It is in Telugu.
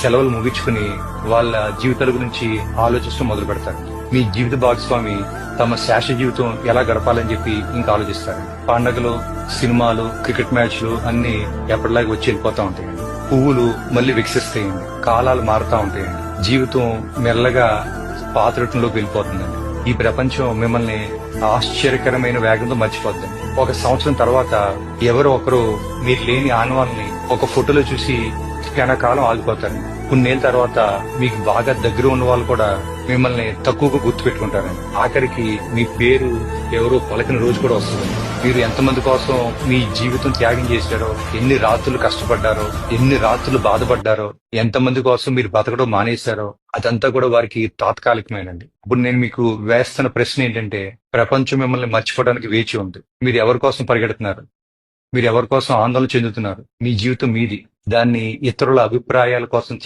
సెలవులు ముగించుకుని వాళ్ళ జీవితాల గురించి ఆలోచించడం మొదలు పెడతారు. మీ జీవిత భాగస్వామి తమ శేష జీవితం ఎలా గడపాలని చెప్పి ఇంకా ఆలోచిస్తారు. పండగలు, సినిమాలు, క్రికెట్ మ్యాచ్లు అన్ని ఎప్పటిలాగా వచ్చి వెళ్ళిపోతా ఉంటాయండి. పువ్వులు మళ్ళీ వికసిస్తాయండి. కాలాలు మారుతా ఉంటాయండి. జీవితం మెల్లగా పాతరూపంలోకి వెళ్ళిపోతుందండి. ఈ ప్రపంచం మిమ్మల్ని ఆశ్చర్యకరమైన వేగంతో మర్చిపోద్ది. ఒక సంవత్సరం తర్వాత ఎవరో ఒకరు మీరు లేని ఆనవాళ్ళని ఒక ఫోటోలో చూసి క్షణకాలం ఆగిపోతారు. కొన్నేళ్ళ తర్వాత మీకు బాగా దగ్గర ఉన్న వాళ్ళు కూడా మిమ్మల్ని తక్కువగా గుర్తు పెట్టుకుంటారండి. ఆఖరికి మీ పేరు ఎవరో పలికిన రోజు కూడా వస్తుంది. మీరు ఎంతమంది కోసం మీ జీవితం త్యాగం చేశారో, ఎన్ని రాత్రులు కష్టపడ్డారో, ఎన్ని రాత్రులు బాధపడ్డారో, ఎంతమంది కోసం మీరు బతకడం మానేశారో అదంతా కూడా వారికి తాత్కాలికమేనండి. ఇప్పుడు నేను మీకు వేస్తున్న ప్రశ్న ఏంటంటే, ప్రపంచం మిమ్మల్ని మర్చిపోవడానికి వేచి ఉంది. మీరు ఎవరి కోసం పరిగెడుతున్నారు? మీరు ఎవరి కోసం ఆందోళన చెందుతున్నారు? మీ జీవితం మీది. దాన్ని ఇతరుల అభిప్రాయాల కోసం